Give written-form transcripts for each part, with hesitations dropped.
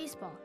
baseball.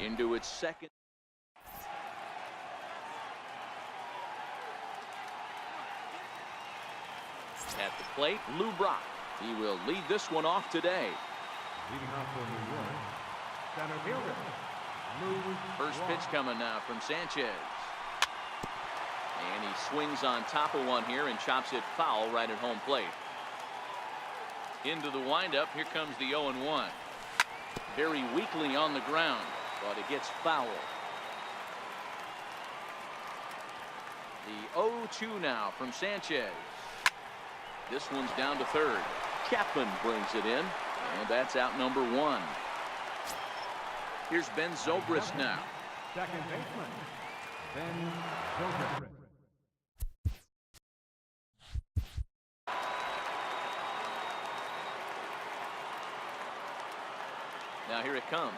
into its second. At the plate, Lou Brock. He will lead this one off today. Leading off for New York, center fielder, Lou First Brock. pitch coming now from Sanchez. And he swings on top of one here and chops it foul right at home plate. Into the windup. Here comes the 0-1. Very weakly on the ground, but it gets foul. The 0-2 now from Sanchez. This one's down to third. Chapman brings it in, and that's out number one. Here's Ben Zobrist now. Second baseman, Ben Zobrist. Now here it comes.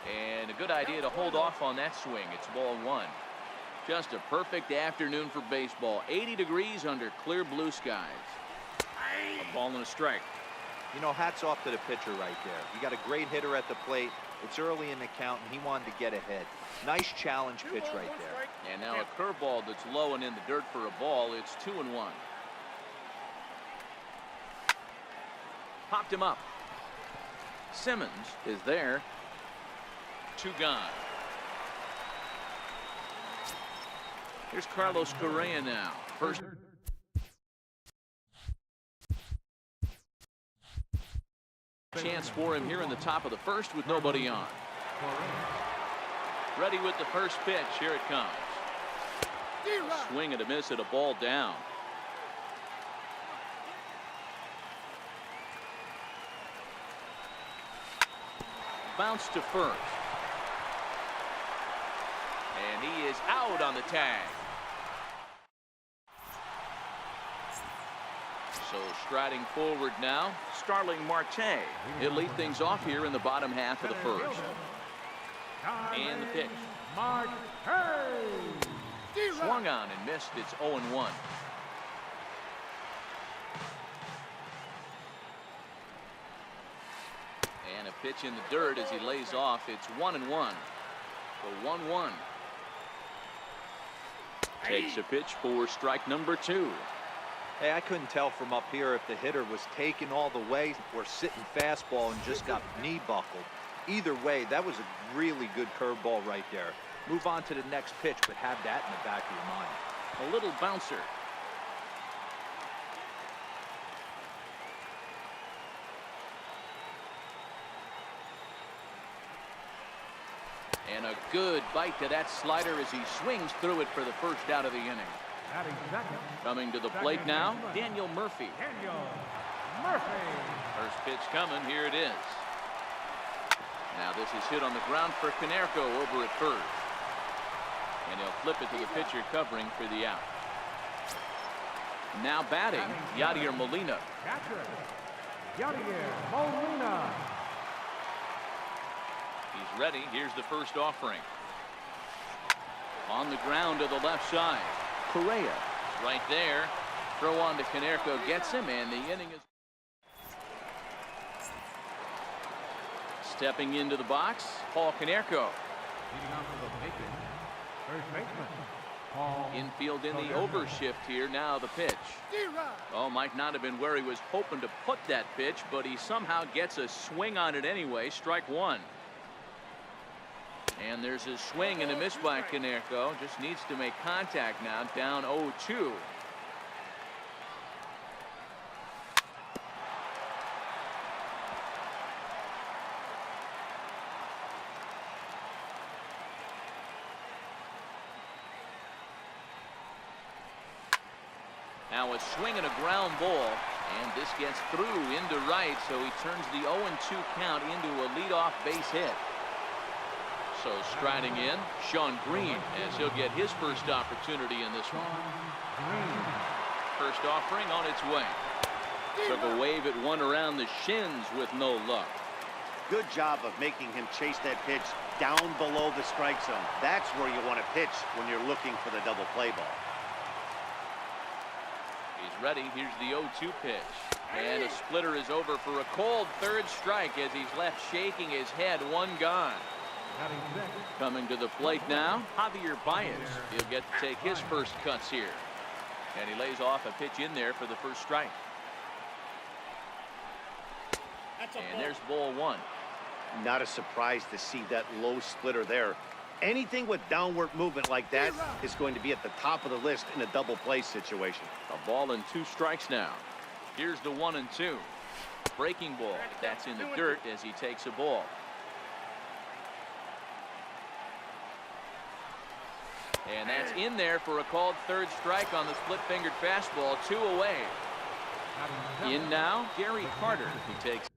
And a good idea to hold off on that swing. It's ball one. Just a perfect afternoon for baseball. 80 degrees under clear blue skies. A ball and a strike. You know, hats off to the pitcher right there. You got a great hitter at the plate. It's early in the count, and he wanted to get ahead. Nice challenge pitch right there. And now a curveball that's low and in the dirt for a ball. It's 2-1. Popped him up. Simmons is there. Two gone. Here's Carlos Correa now. First. Chance for him here in the top of the first with nobody on. Ready with the first pitch. Here it comes. A swing and a miss at a ball down. Bounce to first. And he is out on the tag. So striding forward now, Starling Marte. He'll lead things off here in the bottom half of the first. And the pitch. Swung on and missed. It's 0-1. And a pitch in the dirt as he lays off. It's 1-1. The 1-1. Takes a pitch for strike number two. Hey, I couldn't tell from up here if the hitter was taken all the way or sitting fastball and just got knee buckled. Either way, that was a really good curveball right there. Move on to the next pitch, but have that in the back of your mind. A little bouncer. And a good bite to that slider as he swings through it for the first out of the inning. Coming to the plate now, Daniel Murphy. First pitch coming. Here it is. Now this is hit on the ground for Canerco over at first. And he'll flip it to the pitcher covering for the out. Now batting, Yadier Molina. He's ready. Here's the first offering. On the ground to the left side. Correa is right there. Throw on to Canerco gets him, and the inning is. Stepping into the box, Paul Canerco. Infield in the overshift here. Now the pitch. Oh, might not have been where he was hoping to put that pitch, but he somehow gets a swing on it anyway. Strike one. And there's a swing and a miss by Canerco. Just needs to make contact now. Down 0-2. Now a swing and a ground ball. And this gets through into right. So he turns the 0-2 count into a leadoff base hit. So striding in, Sean Green, as he'll get his first opportunity in this one. First offering on its way. Took a wave at one around the shins with no luck. Good job of making him chase that pitch down below the strike zone. That's where you want to pitch when you're looking for the double play ball. He's ready. Here's the 0-2 pitch. And a splitter is over for a cold third strike as he's left shaking his head. One gone. Coming to the plate now, Javier Baez. He'll get to take his first cuts here. And he lays off a pitch in there for the first strike. And there's ball one. Not a surprise to see that low splitter there. Anything with downward movement like that is going to be at the top of the list in a double play situation. A ball and 2 strikes now. Here's the 1-2. Breaking ball. That's in the dirt as he takes a ball. And that's in there for a called third strike on the split-fingered fastball. 2 away. In now, Gary Carter. He takes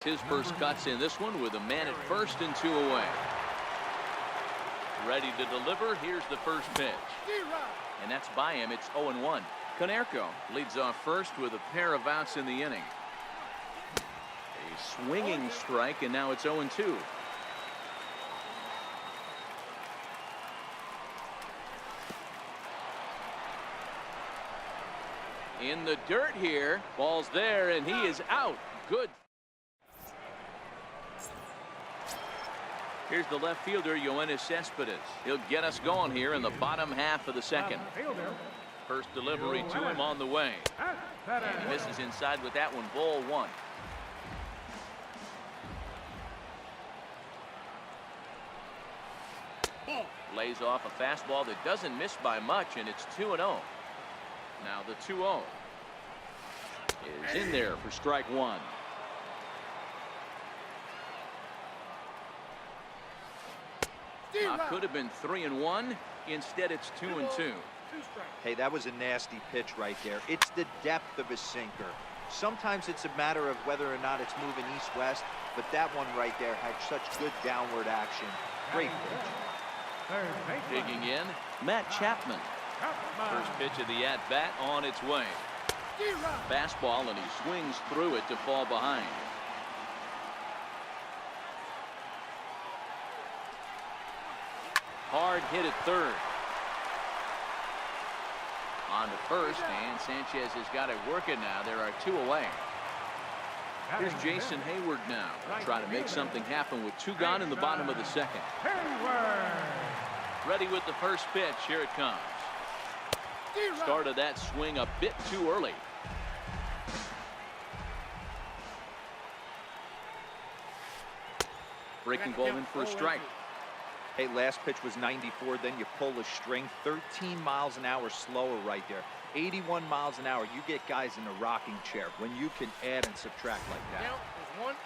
his first cuts in this one with a man at first and 2 away. Ready to deliver. Here's the first pitch. And that's by him. It's 0-1. Konerko leads off first with a pair of outs in the inning. A swinging strike, and now it's 0-2. In the dirt here. Ball's there, and he is out. Good. Here's the left fielder, Yoenis Cespedes. He'll get us going here in the bottom half of the second. First delivery to him on the way. And he misses inside with that one. Ball one. Lays off a fastball that doesn't miss by much, and it's 2-0. Now the 2-0 is in there for strike one. Could have been 3-1. Instead, it's 2-2. Hey, that was a nasty pitch right there. It's the depth of his sinker. Sometimes it's a matter of whether or not it's moving east-west, but that one right there had such good downward action. Great pitch. Digging in, Matt Chapman. First pitch of the at-bat on its way. Fastball, and he swings through it to fall behind. Hard hit at third. On to first, and Sanchez has got it working now. There are 2 away. Here's Jason Hayward now, trying to make something happen with 2 gone in the bottom of the second. Ready with the first pitch. Here it comes. Started that swing a bit too early. Breaking ball in for a strike. Hey, last pitch was 94. Then you pull the string. 13 miles an hour slower right there. 81 miles an hour. You get guys in a rocking chair when you can add and subtract like that.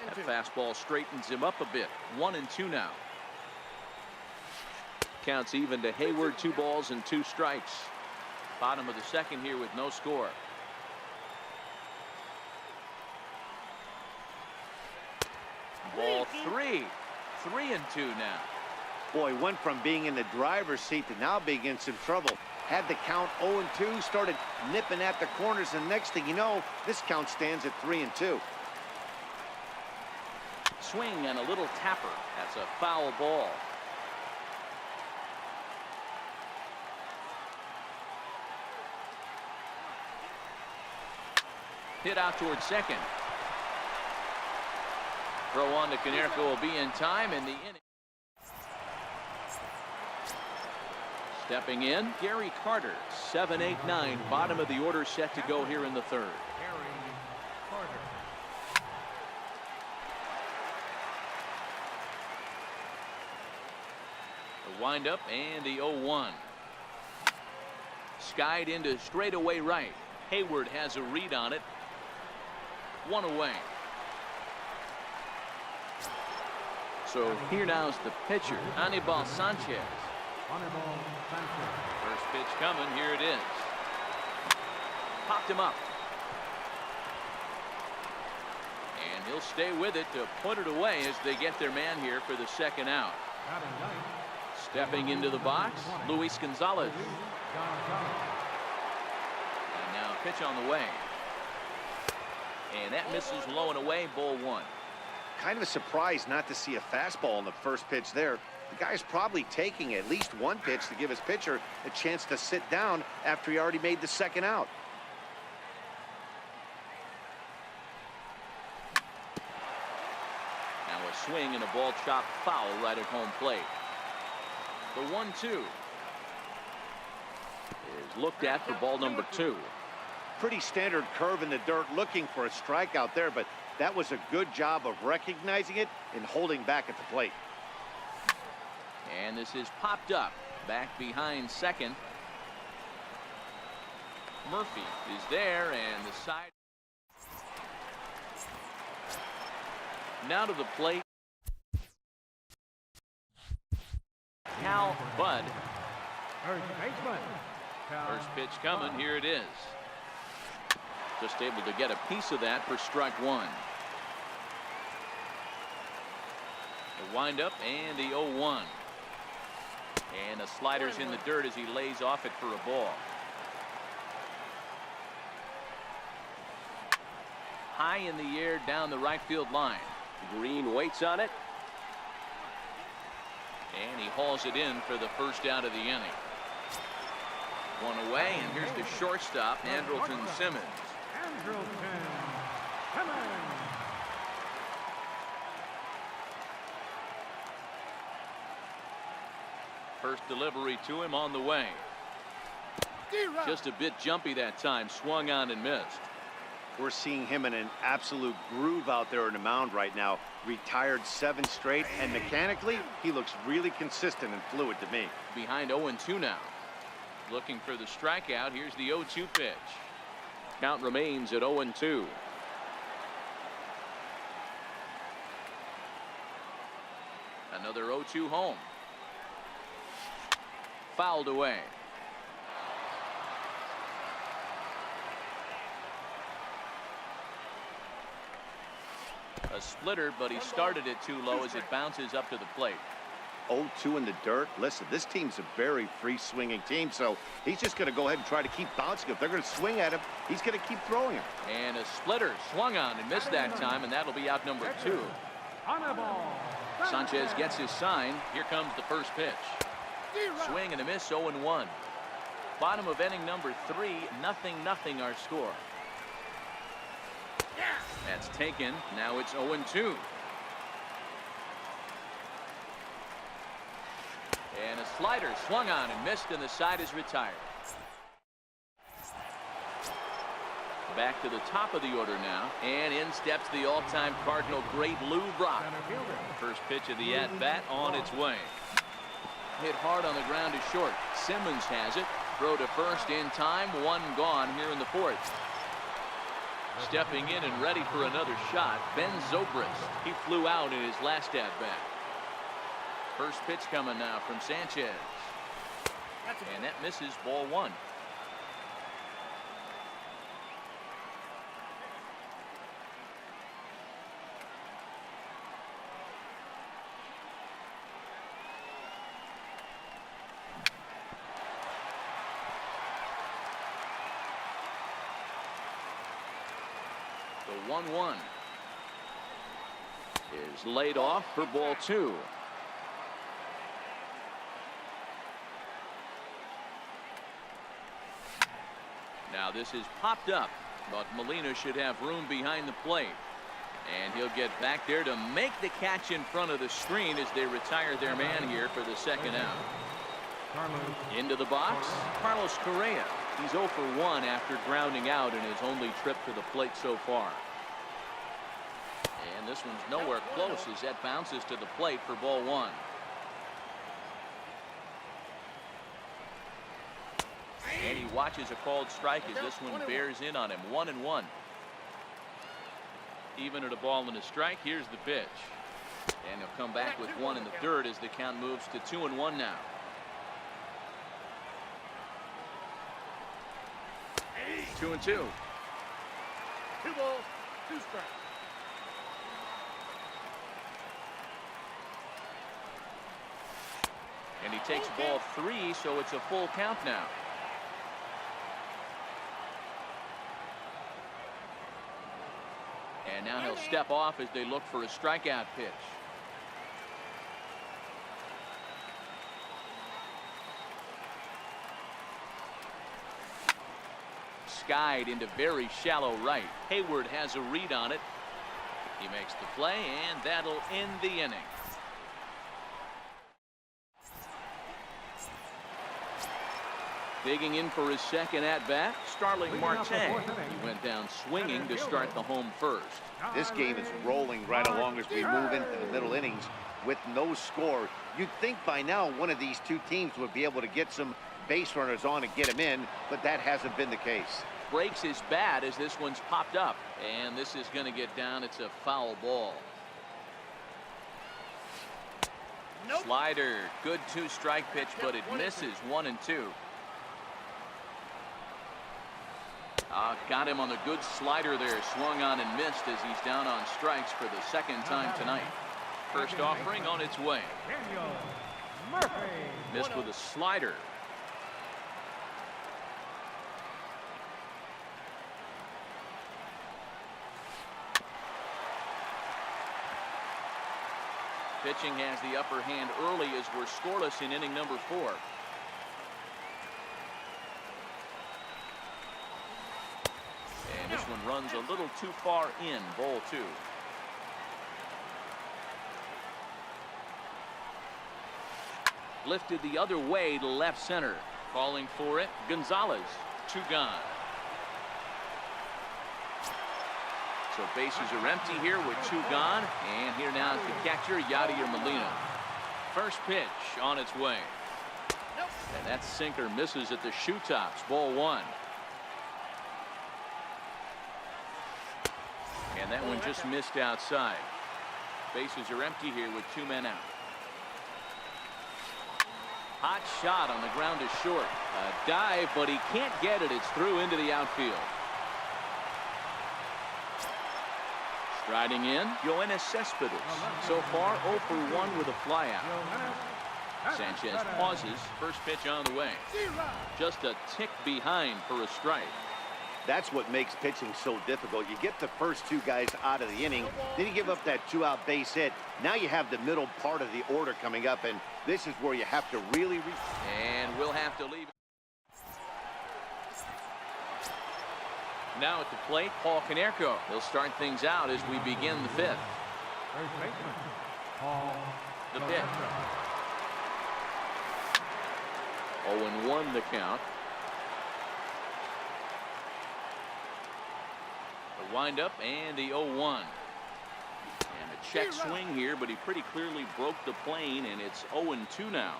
That fastball straightens him up a bit. 1-2 now. Counts even to Hayward. 2 balls and 2 strikes. Bottom of the second here with no score. Ball 3. 3-2 now. Boy, went from being in the driver's seat to now being in some trouble. Had the count 0-2, started nipping at the corners, and next thing you know, this count stands at 3-2. Swing and a little tapper. That's a foul ball. Hit out towards second. Throw on to Konerko will be in time in the inning. Stepping in, Gary Carter. 7, 8, 9. Bottom of the order set to go here in the third. The windup and the 0-1. Skied into straightaway right. Hayward has a read on it. 1 away. So here now is the pitcher, Anibal Sanchez. First pitch coming. Here it is. Popped him up. And he'll stay with it to put it away as they get their man here for the second out. Stepping into the box, Luis Gonzalez. And now pitch on the way. And that misses low and away. Ball 1. Kind of a surprise not to see a fastball in the first pitch there. The guy's probably taking at least one pitch to give his pitcher a chance to sit down after he already made the second out. Now a swing and a ball chopped foul right at home plate. The 1-2 is looked at for ball number 2. Pretty standard curve in the dirt, looking for a strikeout there, but that was a good job of recognizing it and holding back at the plate. And this is popped up back behind second. Murphy is there, and the side. Now to the plate, Cal Bud. First baseman. First pitch coming. Here it is. Just able to get a piece of that for strike one. The windup and the 0-1. And the slider's in the dirt as he lays off it for a ball. High in the air down the right field line. Green waits on it. And he hauls it in for the first out of the inning. One away, and here's the shortstop, Andrelton Simmons. Andrelton Simmons. First delivery to him on the way. Just a bit jumpy that time, swung on and missed. We're seeing him in an absolute groove out there in the mound right now. Retired 7 straight, and mechanically, he looks really consistent and fluid to me. Behind 0-2 now. Looking for the strikeout. Here's the 0-2 pitch. Count remains at 0-2. Another 0-2 home. Fouled away. A splitter, but he started it too low as it bounces up to the plate. 0-2 in the dirt. Listen, this team's a very free-swinging team, so he's just going to go ahead and try to keep bouncing. If they're going to swing at him, he's going to keep throwing him. And a splitter swung on and missed that time, and that'll be out number 2. On a ball. Sanchez gets his sign. Here comes the first pitch. Swing and a miss, 0-1. Bottom of inning number 3, 0-0 our score. That's taken. Now it's 0-2. And a slider swung on and missed, and the side is retired. Back to the top of the order now, and in steps the all-time Cardinal great Lou Brock. First pitch of the at-bat on its way. Hit hard on the ground to short. Simmons has it. Throw to first in time. One gone here in the 4th. Stepping in and ready for another shot, Ben Zobrist. He flew out in his last at-bat. First pitch coming now from Sanchez. And that misses, ball 1. The 1-1 is laid off for ball 2. Now this is popped up, but Molina should have room behind the plate. And he'll get back there to make the catch in front of the screen as they retire their man here for the second out. Into the box, Carlos Correa. He's 0 for 1 after grounding out in his only trip to the plate so far. And this one's nowhere close as that bounces to the plate for ball 1. And he watches a called strike as this one bears in on him. 1-1. Even at a ball and a strike, here's the pitch. And he'll come back with 1 in the 3rd as the count moves to 2-1 now. Two and 2. 2 balls, 2 strikes. And he takes ball 3, so it's a full count now. And now he'll step off as they look for a strikeout pitch. skied into very shallow right. Hayward has a read on it. He makes the play, and that'll end the inning. Digging in for his second at-bat, Starling Marte. He went down swinging to start the home first. This game is rolling right along as we move into the middle innings with no score. You'd think by now one of these two teams would be able to get some base runners on and get them in, but that hasn't been the case. Breaks his bat as this one's popped up, and this is going to get down. It's a foul ball. Nope. Slider, good 2-strike pitch, but it misses 1-2. Got him on the good slider there, swung on and missed as he's down on strikes for the second time tonight. First offering on its way. Missed with a slider. Pitching has the upper hand early as we're scoreless in inning number 4. And this one runs a little too far in, ball 2. Lifted the other way to left center. Calling for it, Gonzalez. 2 gone. So bases are empty here with 2 gone. And here now is the catcher, Yadier Molina. First pitch on its way. And that sinker misses at the shoe tops. Ball 1. And that one just missed outside. Bases are empty here with 2 men out. Hot shot on the ground to short. A dive, but he can't get it. It's through into the outfield. Striding in, Yoenis Cespedes. So far, 0 for 1 with a flyout. Sanchez pauses. First pitch on the way. Just a tick behind for a strike. That's what makes pitching so difficult. You get the first 2 guys out of the inning, then you give up that 2-out base hit. Now you have the middle part of the order coming up, and this is where you have to really... And we'll have to leave. Now at the plate, Paul Konerko. He'll start things out as we begin the 5th. The pitch. 0-1 the count. The windup and the 0-1. And a check swing here, but he pretty clearly broke the plane, and it's 0-2 now.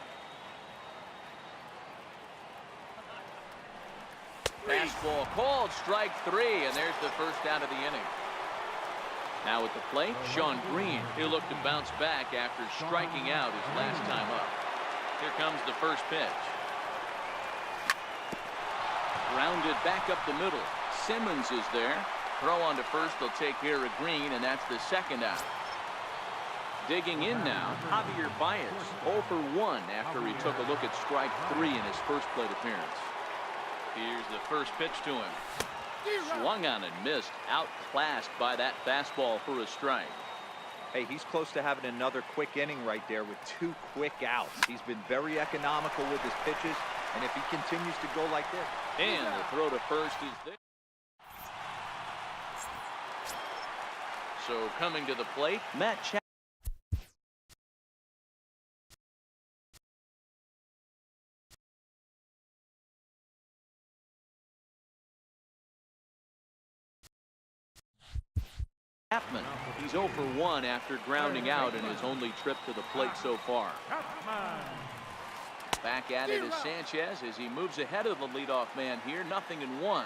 Fastball called, strike 3, and there's the first out of the inning. Now at the plate, Sean Green. He'll look to bounce back after striking out his last time up. Here comes the first pitch. Grounded back up the middle. Simmons is there. Throw on to first. They'll take care of Green, and that's the second out. Digging in now, Javier Baez. 0 for 1 after he took a look at strike 3 in his first plate appearance. Here's the first pitch to him. Swung on and missed. Outclassed by that fastball for a strike. Hey, he's close to having another quick inning right there with 2 quick outs. He's been very economical with his pitches, and if he continues to go like this. And the throw to first is there. So coming to the plate, Matt Chapman. He's 0 for 1 after grounding out in his only trip to the plate so far. Back at it is Sanchez as he moves ahead of the leadoff man here. 0-1.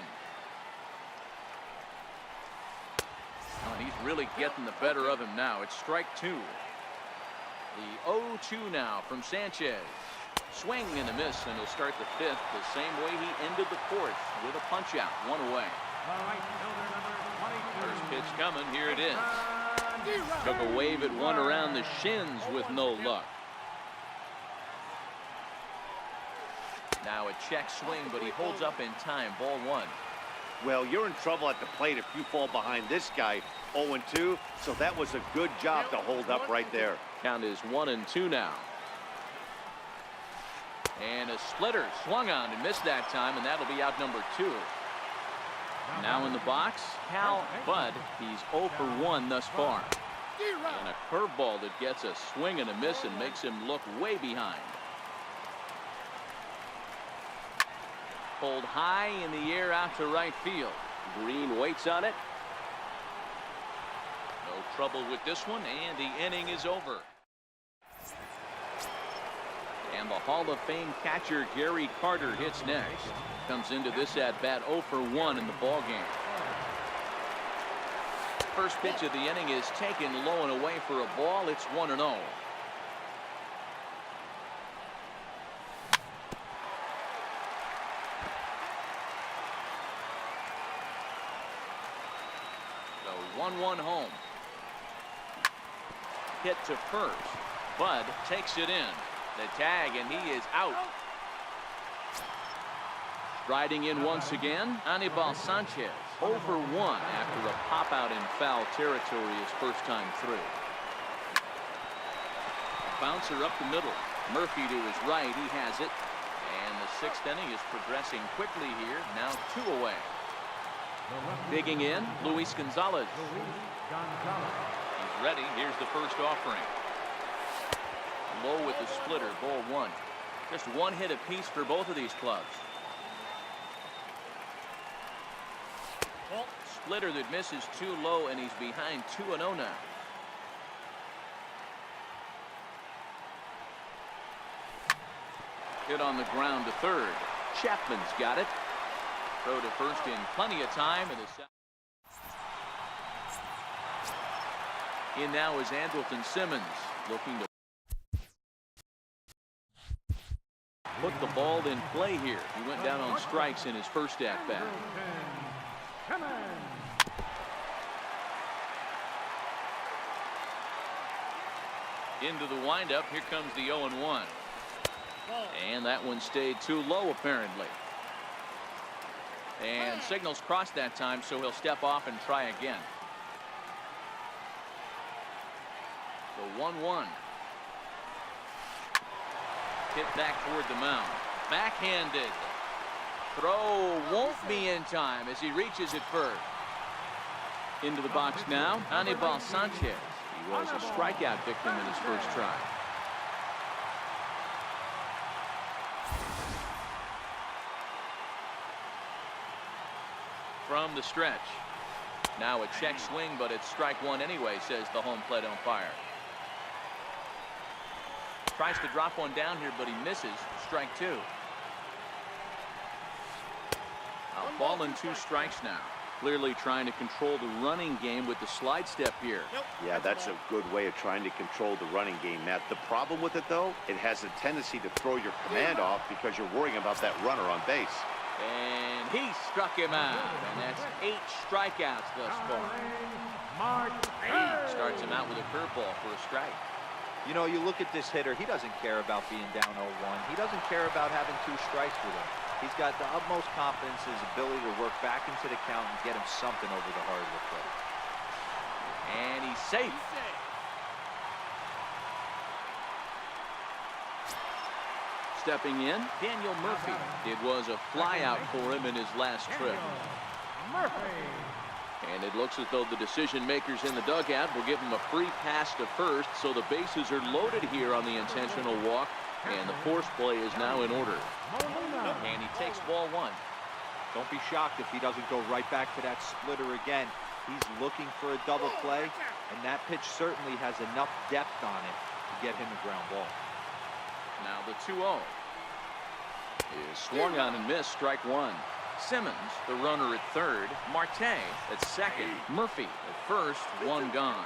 Oh, he's really getting the better of him now. It's strike 2. The 0-2 now from Sanchez. Swing and a miss, and he'll start the 5th the same way he ended the 4th with a punch out. 1 away. First pitch coming. Here it is. Took a wave at one around the shins with no luck. Now a check swing, but he holds up in time. Ball 1. Well, you're in trouble at the plate if you fall behind this guy. 0-2, so that was a good job to hold up right there. Count is 1-2 now. And a splitter swung on and missed that time, and that'll be out number 2. Now in the box, Cal Bud. He's 0 for 1 thus far. And a curveball that gets a swing and a miss and makes him look way behind. Pulled high in the air out to right field. Green waits on it. No trouble with this one, and the inning is over. And the Hall of Fame catcher Gary Carter hits next. Comes into this at bat 0 for 1 in the ball game. First pitch of the inning is taken low and away for a ball. It's 1-0. The 1-1 home. Hit to first. Bud takes it in. The tag, and he is out. Riding in once again, Anibal Sanchez. 0 for 1 after a pop out in foul territory his first time through. Bouncer up the middle. Murphy to his right. He has it. And the 6th inning is progressing quickly here. Now 2 away. Digging in, Luis Gonzalez. He's ready. Here's the first offering. Low with the splitter, ball 1. Just 1 hit apiece for both of these clubs. Splitter that misses too low, and he's behind 2-0 now. Hit on the ground to third. Chapman's got it. Throw to first in plenty of time. And in now is Andrelton Simmons, looking to put the ball in play here. He went down on strikes in his first at bat. Into the windup. Here comes the 0-1. And that one stayed too low apparently. And signals crossed that time, so he'll step off and try again. The 1-1. Hit back toward the mound. Backhanded. Throw won't be in time as he reaches it first. Into the box now, Anibal Sanchez. He was a strikeout victim in his first try. From the stretch. Now a check swing, but it's strike 1 anyway, says the home plate umpire. Tries to drop one down here, but he misses. Strike 2. A ball and 2 strikes now. Clearly trying to control the running game with the slide step here. Yeah, that's a good way of trying to control the running game, Matt. The problem with it, though, it has a tendency to throw your command off because you're worrying about that runner on base. And he struck him out. And that's 8 strikeouts thus far. Starts him out with a curveball for a strike. You know, you look at this hitter, he doesn't care about being down 0-1. He doesn't care about having 2 strikes with him. He's got the utmost confidence in his ability to work back into the count and get him something over the hardwood plate. And he's safe. Stepping in, Daniel Murphy. It was a flyout for him in his last trip. And it looks as though the decision makers in the dugout will give him a free pass to first, so the bases are loaded here on the intentional walk, and the force play is now in order. And he takes ball 1. Don't be shocked if he doesn't go right back to that splitter again. He's looking for a double play, and that pitch certainly has enough depth on it to get him a ground ball. Now the 2-0 is swung on and missed, strike 1. Simmons, the runner at third. Marte at second. Murphy at first. 1 gone.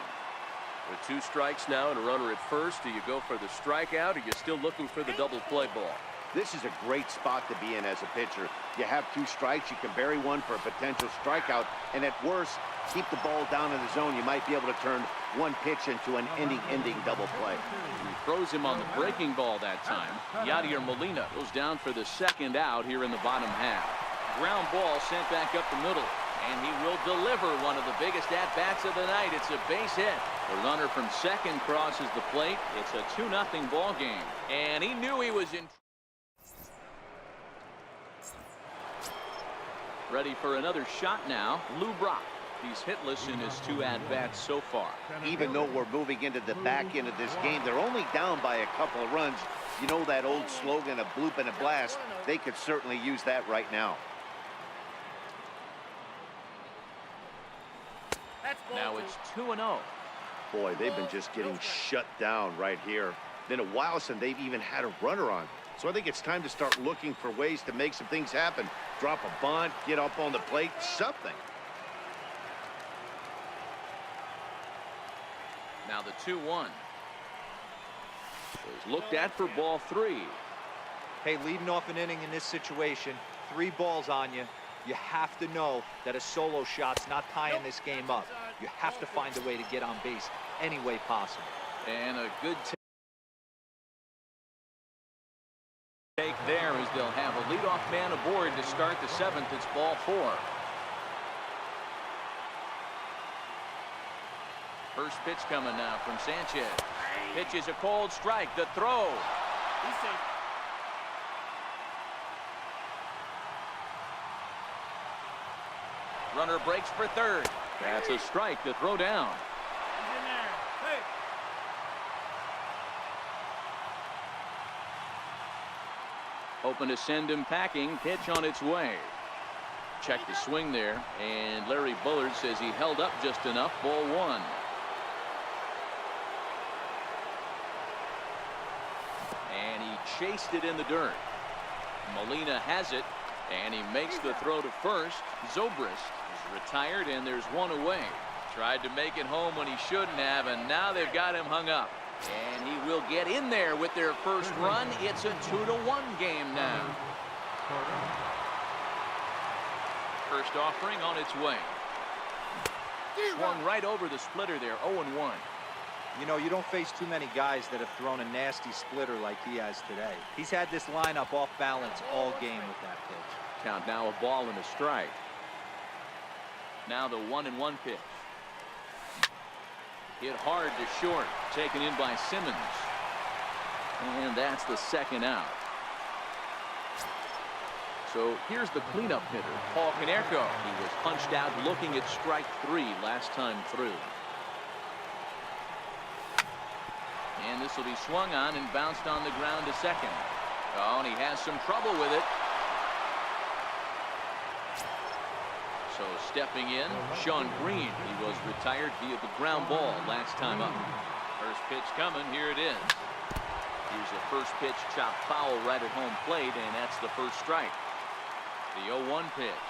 With 2 strikes now and a runner at first, do you go for the strikeout, or are you still looking for the double play ball? This is a great spot to be in as a pitcher. You have 2 strikes, you can bury one for a potential strikeout, and at worst, keep the ball down in the zone. You might be able to turn 1 pitch into an inning-ending double play. He throws him on the breaking ball that time. Yadier Molina goes down for the 2nd out here in the bottom half. Ground ball sent back up the middle, and he will deliver one of the biggest at-bats of the night. It's a base hit. The runner from second crosses the plate. It's a 2-0 ball game, and he knew he was in. Ready for another shot now. Lou Brock. He's hitless in his 2 at-bats so far. Even though we're moving into the back end of this game, they're only down by a couple of runs. You know that old slogan, a bloop and a blast. They could certainly use that right now. Now it's 2-0. Boy, they've been just getting shut down right here. Been a while since they've even had a runner on. So I think it's time to start looking for ways to make some things happen. Drop a bunt, get up on the plate, something. Now the 2-1. Is looked at for ball 3. Hey, leading off an inning in this situation, 3 balls on you. You have to know that a solo shot's not tying this game up. You have to find a way to get on base any way possible. And a good take there as they'll have a leadoff man aboard to start the 7th. It's ball 4. First pitch coming now from Sanchez. Pitch is a cold strike. The throw. Runner breaks for third. That's a strike. The throw down. Hoping to send him packing. Pitch on its way. Check the swing there, and Larry Bullard says he held up just enough. Ball 1. And he chased it in the dirt. Molina has it, and he makes the throw to first. Zobrist is retired, and there's 1 away. Tried to make it home when he shouldn't have, and now they've got him hung up. And he will get in there with their first run. It's a 2-1 game now. First offering on its way. Swung right over the splitter there. 0-1. You know, you don't face too many guys that have thrown a nasty splitter like he has today. He's had this lineup off balance all game with that pitch. Count now, a ball and a strike. Now the 1-1 pitch. Hit hard to short. Taken in by Simmons. And that's the 2nd out. So here's the cleanup hitter, Paul Konerko. He was punched out looking at strike 3 last time through. And this will be swung on and bounced on the ground to second. Oh, and he has some trouble with it. So stepping in, Sean Green. He was retired via the ground ball last time up. First pitch coming. Here it is. Here's a first pitch chopped foul right at home plate, and that's the first strike. The 0-1 pitch.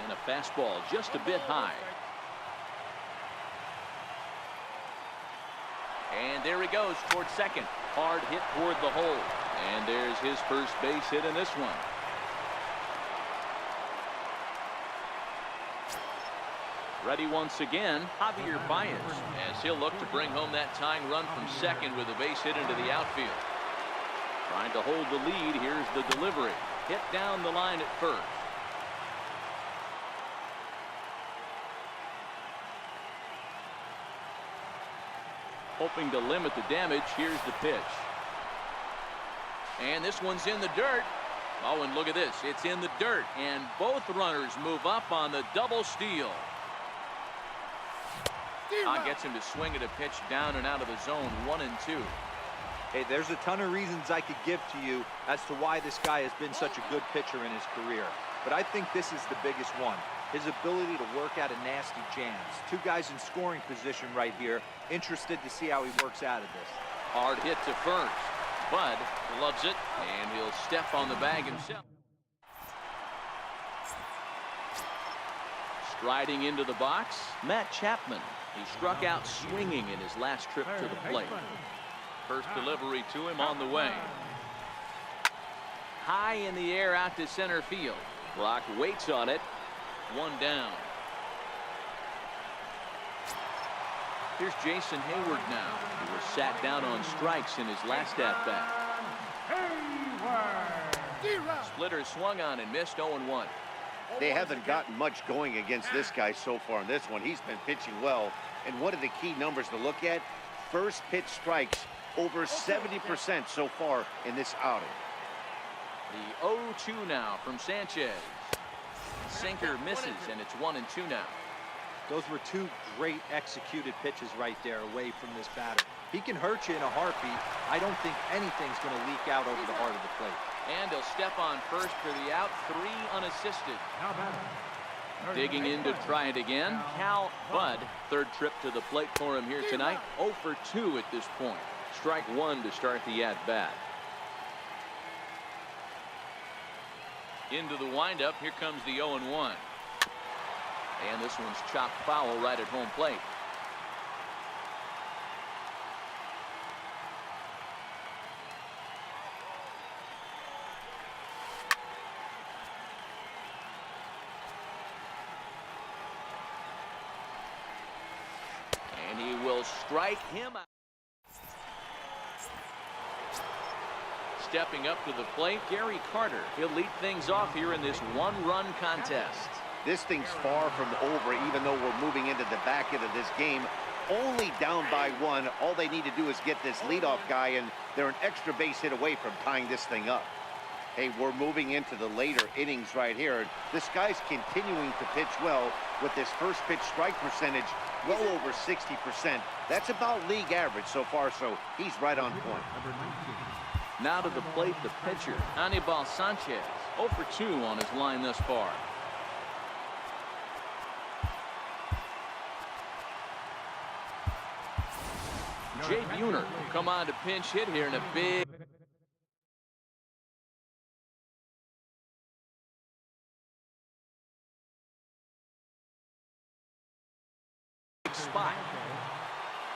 And a fastball just a bit high. And there he goes towards second. Hard hit toward the hole. And there's his first base hit in this one. Ready once again, Javier Baez, as he'll look to bring home that tying run from second with a base hit into the outfield. Trying to hold the lead. Here's the delivery. Hit down the line at first. Hoping to limit the damage. Here's the pitch. And this one's in the dirt. Oh, and look at this. It's in the dirt. And both runners move up on the double steal. Gets him to swing at a pitch down and out of the zone. 1-2. Hey, there's a ton of reasons I could give to you as to why this guy has been such a good pitcher in his career. But I think this is the biggest one. His ability to work out of nasty jams. 2 guys in scoring position right here. Interested to see how he works out of this. Hard hit to first. Bud loves it, and he'll step on the bag himself. Striding into the box, Matt Chapman. He struck out swinging in his last trip to the plate. First delivery to him on the way. High in the air out to center field. Brock waits on it. 1 down. Here's Jason Hayward now. He was sat down on strikes in his last at-bat. Splitter swung on and missed. 0-1. They haven't gotten much going against this guy so far in this one. He's been pitching well. And one of the key numbers to look at, first pitch strikes over 70% so far in this outing. The 0-2 now from Sanchez. sinker misses, and it's 1-2 now. Those were two great executed pitches right there away from this batter. He can hurt you in a heartbeat. I don't think anything's going to leak out over the heart of the plate. And he'll step on first for the out, 3 unassisted. Now batter. Digging in to try it again, Cal Bud. Third trip to the plate for him here tonight. 0 for 2 at this point. Strike 1 to start the at-bat. Into the windup, here comes the 0-1. And this one's chopped foul right at home plate. And he will strike him out. Stepping up to the plate, Gary Carter. He'll lead things off here in this one-run contest. This thing's far from over, even though we're moving into the back end of this game. Only down by 1. All they need to do is get this leadoff guy, and they're an extra base hit away from tying this thing up. Hey, we're moving into the later innings right here. This guy's continuing to pitch well with this first pitch strike percentage well over 60%. That's about league average so far, so he's right on point. Now to the plate, the pitcher, Anibal Sanchez. 0 for 2 on his line thus far. Jay Buhner will come on to pinch hit here in a big spot.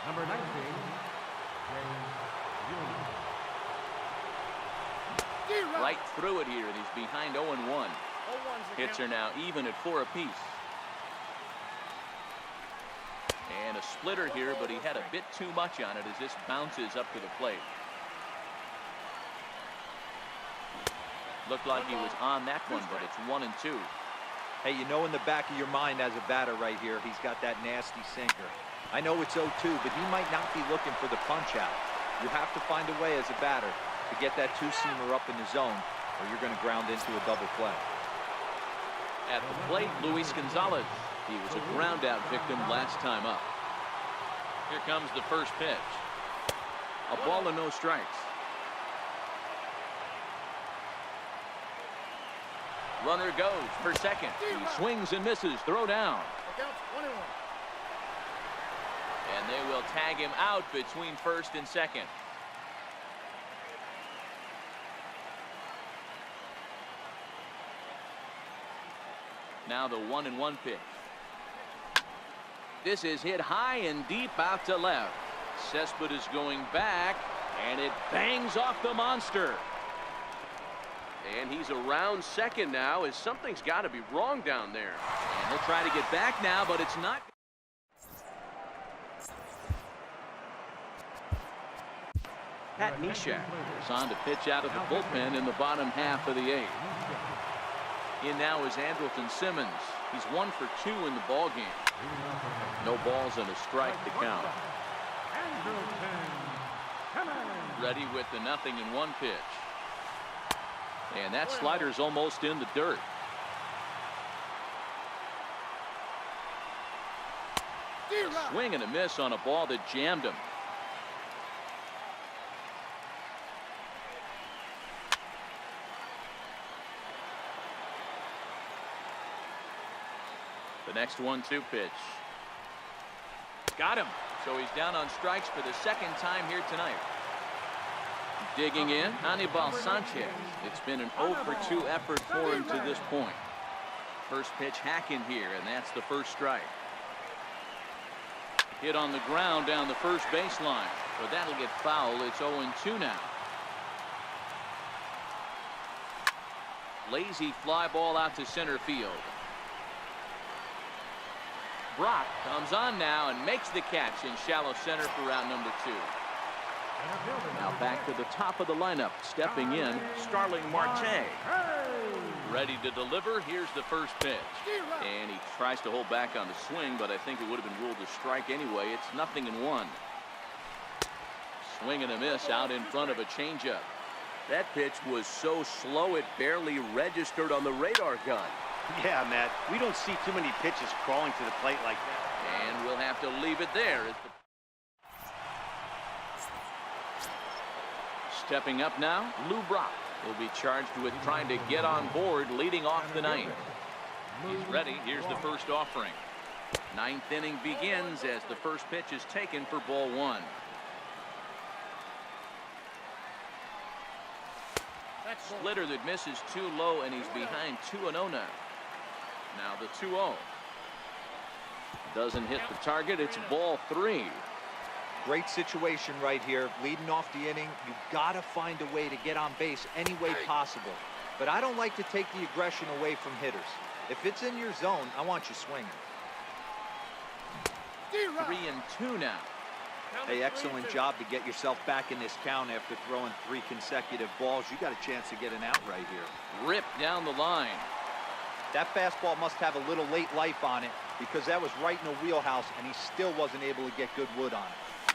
Number 19, Right through it here, and he's behind 0-1. Hits are now even at 4 apiece. And a splitter here, but he had a bit too much on it as this bounces up to the plate. Looked like he was on that one, but it's 1-2. Hey, you know in the back of your mind as a batter right here, he's got that nasty sinker. I know it's 0-2, but he might not be looking for the punch out. You have to find a way as a batter to get that two-seamer up in the zone, or you're going to ground into a double play. At the plate, Luis Gonzalez. He was a ground-out victim last time up. Here comes the first pitch. A ball and no strikes. Runner goes for second. He swings and misses. Throw down. And they will tag him out between first and second. Now the 1-1 pitch. This is hit high and deep out to left. Cespedes is going back, and it bangs off the monster. And he's around second now, as something's got to be wrong down there. And he'll try to get back now, but it's not. Pat Neshek is on to pitch out of the bullpen in the bottom half of the 8th. In now is Andrelton Simmons. He's 1 for 2 in the ball game. No balls and a strike to count. Ready with the 0-1 pitch. And that slider's almost in the dirt. Swing and a miss on a ball that jammed him. The next 1-2 pitch. Got him. So he's down on strikes for the second time here tonight. Digging in, Anibal Sanchez. It's been an 0 for 2 effort for him to this point. First pitch hacking here, and that's the first strike. Hit on the ground down the first baseline, but that'll get foul. It's 0-2 now. Lazy fly ball out to center field. Brock comes on now and makes the catch in shallow center for round number 2. Now back to the top of the lineup. Stepping in, Starling Marte. Ready to deliver. Here's the first pitch. And he tries to hold back on the swing, but I think it would have been ruled a strike anyway. It's 0-1. Swing and a miss out in front of a changeup. That pitch was so slow it barely registered on the radar gun. Yeah, Matt, we don't see too many pitches crawling to the plate like that. And we'll have to leave it there. Stepping up now, Lou Brock will be charged with trying to get on board leading off the ninth. He's ready. Here's the first offering. Ninth inning begins as the first pitch is taken for ball one. Splitter that misses too low, and he's behind 2-0 now. Now the 2-0. Doesn't hit the target. It's ball three. Great situation right here. Leading off the inning, you've got to find a way to get on base any way possible. But I don't like to take the aggression away from hitters. If it's in your zone, I want you swinging. 3-2 now. Hey, excellent job to get yourself back in this count after throwing 3 consecutive balls. You got a chance to get an out right here. Ripped down the line. That fastball must have a little late life on it, because that was right in the wheelhouse, and he still wasn't able to get good wood on it.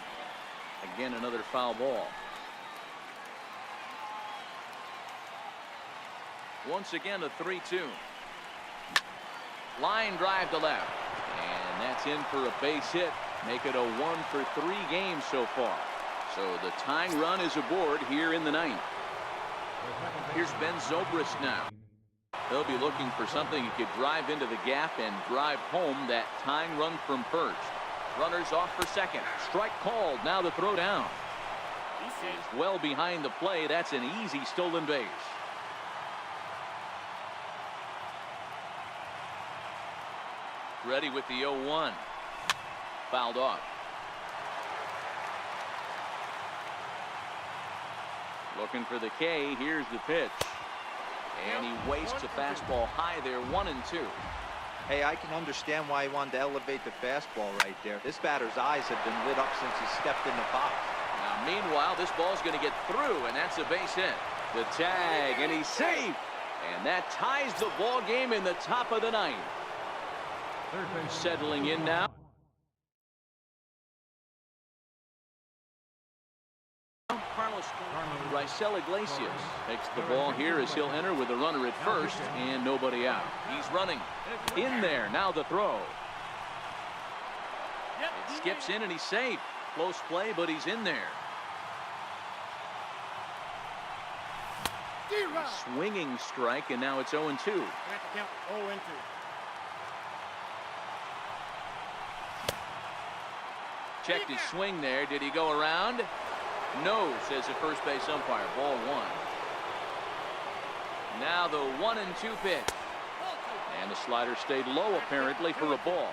Again, another foul ball. Once again, a 3-2. Line drive to left. And that's in for a base hit. Make it a 1-for-3 game so far. So the tying run is aboard here in the ninth. Here's Ben Zobrist now. He'll be looking for something he could drive into the gap and drive home that tying run from first. Runners off for second. Strike called. Now the throw down. He's well behind the play. That's an easy stolen base. Ready with the 0-1. Fouled off. Looking for the K. Here's the pitch. And he wastes a fastball high there. 1-2. Hey, I can understand why he wanted to elevate the fastball right there. This batter's eyes have been lit up since he stepped in the box. Now, meanwhile, this ball's going to get through, and that's a base hit. The tag, and he's safe. And that ties the ball game in the top of the ninth. Settling in now. Carlos Raisel Iglesias takes the ball here as he'll enter with a runner at first and nobody out. He's running in there. Now the throw. It skips in and he's safe. Close play, but he's in there. Swinging strike, and now it's 0-2. Checked his swing there. Did he go around? No, says the first base umpire. Ball one. Now the 1-2 pitch. And the slider stayed low apparently for a ball.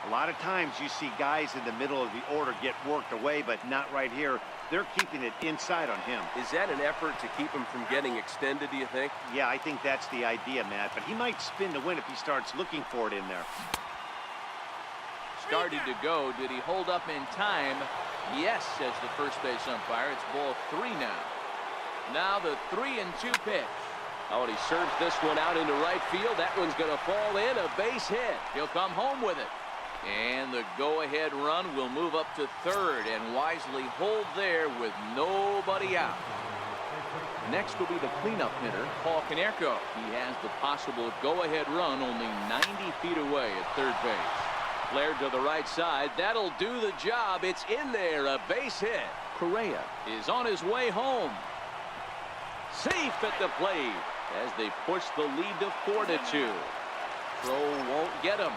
A lot of times you see guys in the middle of the order get worked away, but not right here. They're keeping it inside on him. Is that an effort to keep him from getting extended, do you think? Yeah, I think that's the idea, Matt. But he might spin to win if he starts looking for it in there. Started to go. Did he hold up in time? Yes, says the first base umpire. It's ball three now. Now the 3-2 pitch. Oh, and he serves this one out into right field. That one's going to fall in. A base hit. He'll come home with it. And the go-ahead run will move up to third and wisely hold there with nobody out. Next will be the cleanup hitter, Paul Konerko. He has the possible go-ahead run only 90 feet away at third base. Flared to the right side. That'll do the job. It's in there. A base hit. Correa is on his way home. Safe at the plate as they push the lead to 4-2. Throw won't get him.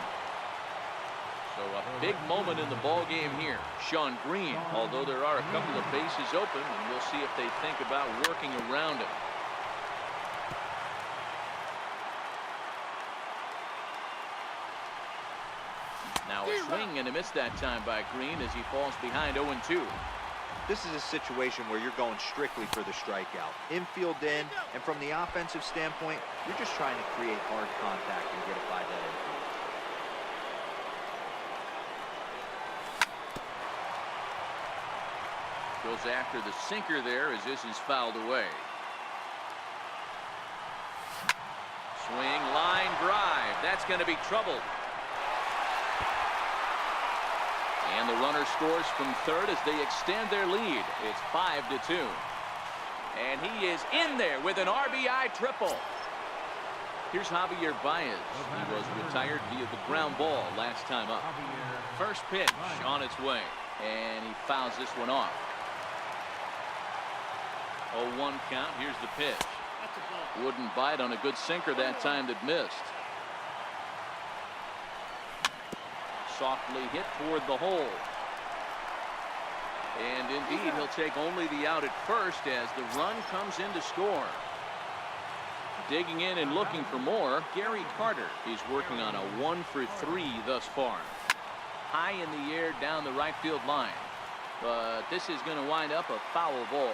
So a big moment in the ball game here. Sean Green, although there are a couple of bases open, and we'll see if they think about working around it. Now a swing and a miss that time by Green as he falls behind 0-2. This is a situation where you're going strictly for the strikeout. Infield in, and from the offensive standpoint, you're just trying to create hard contact and get it by that infield. Goes after the sinker there as this is fouled away. Swing, line drive. That's going to be trouble. And the runner scores from third as they extend their lead. It's 5-2. And he is in there with an RBI triple. Here's Javier Baez. He was retired via the ground ball last time up. First pitch on its way, and he fouls this one off. 0-1 count. Here's the pitch. Wouldn't bite on a good sinker that time that missed. Softly hit toward the hole. And indeed, he'll take only the out at first as the run comes in to score. Digging in and looking for more, Gary Carter. He's working on a 1-for-3 thus far. High in the air down the right field line. But this is going to wind up a foul ball.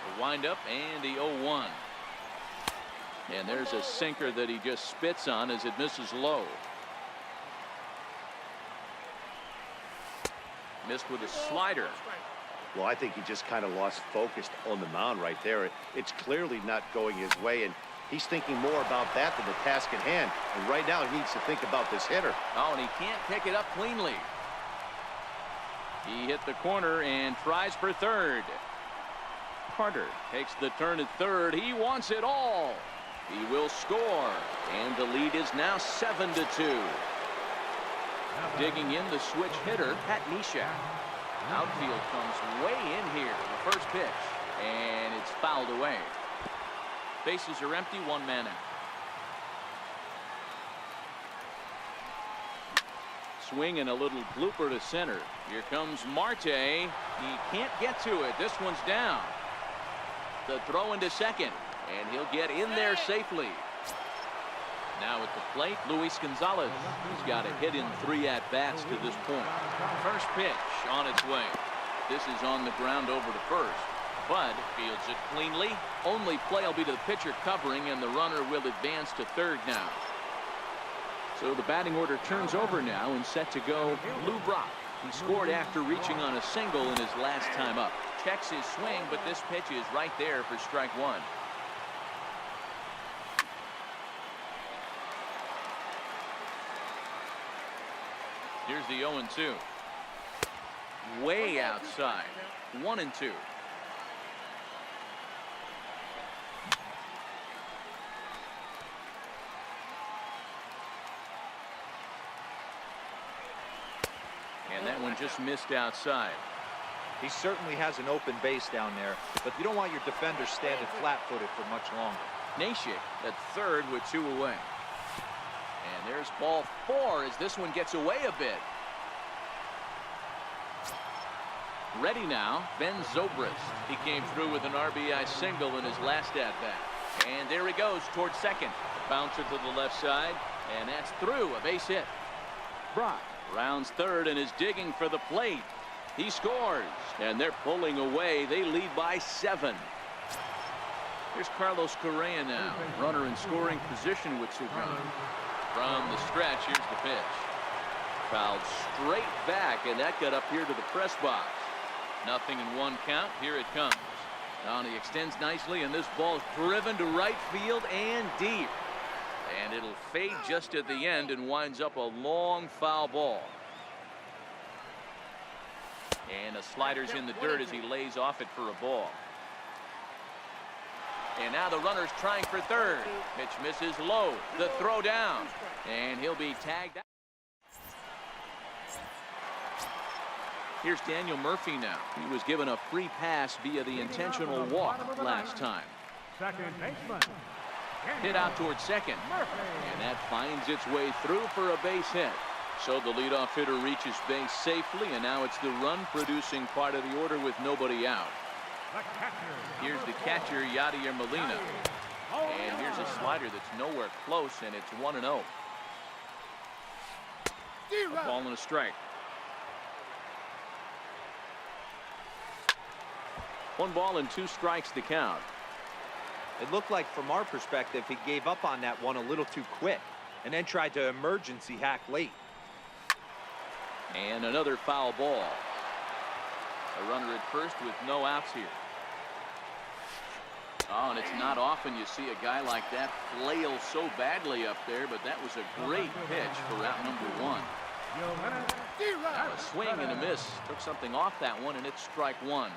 The windup and the 0-1. And there's a sinker that he just spits on as it misses low. Missed with a slider. Well, I think he just kind of lost focus on the mound right there. It's clearly not going his way, and he's thinking more about that than the task at hand. And right now, he needs to think about this hitter. Oh, and he can't pick it up cleanly. He hit the corner and tries for third. Carter takes the turn at third. He wants it all. He will score, and the lead is now 7-2. Digging in the switch hitter, Pat Neshek. Outfield comes way in here. The first pitch, and it's fouled away. Bases are empty, one man out. Swing and a little blooper to center. Here comes Marte. He can't get to it. This one's down. The throw into second, and he'll get in there safely. Now at the plate, Luis Gonzalez. He's got a hit in 3 at-bats to this point. First pitch on its way. This is on the ground over to first. Bud fields it cleanly. Only play will be to the pitcher covering, and the runner will advance to third now. So the batting order turns over now and set to go Lou Brock. He scored after reaching on a single in his last time up. Checks his swing, but this pitch is right there for strike one. Here's the 0-2. Way outside. 1-2. And that one just missed outside. He certainly has an open base down there, but you don't want your defender standing flat-footed for much longer. Neshek at third with 2 away. And there's ball 4 as this one gets away a bit. Ready now, Ben Zobrist. He came through with an RBI single in his last at-bat. And there he goes towards second. Bouncer to the left side, and that's through, a base hit. Brock rounds third and is digging for the plate. He scores, and they're pulling away. They lead by 7. Here's Carlos Correa now, runner in scoring position with 2 runs. From the stretch, here's the pitch. Fouled straight back, and that got up here to the press box. 0-1 count. Here it comes. Now he extends nicely, and this ball is driven to right field and deep. And it'll fade just at the end and winds up a long foul ball. And the slider's in the dirt as he lays off it for a ball. And now the runner's trying for third. Pitch misses low. The throw down. And he'll be tagged out. Here's Daniel Murphy now. He was given a free pass via the intentional walk last time. Second baseman. Hit out towards second. And that finds its way through for a base hit. So the leadoff hitter reaches base safely, and now it's the run-producing part of the order with nobody out. Here's the catcher, Yadier Molina. And here's a slider that's nowhere close, and it's 1-0. A ball and a strike. 1 ball and 2 strikes to count. It looked like, from our perspective, he gave up on that one a little too quick and then tried to emergency hack late. And another foul ball. A runner at first with no outs here. Oh, and it's not often you see a guy like that flail so badly up there, but that was a great pitch for out number 1. A swing and a miss. Took something off that one, and it's strike 1.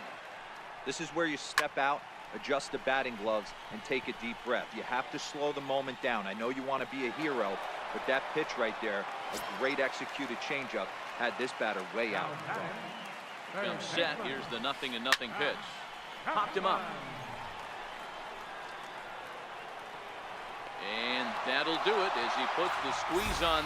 This is where you step out adjust the batting gloves, and take a deep breath. You have to slow the moment down. I know you want to be a hero, but that pitch right there, a great executed changeup, had this batter way out. Comes set. Here's the 0-0 pitch. Popped him up. And that'll do it as he puts the squeeze on.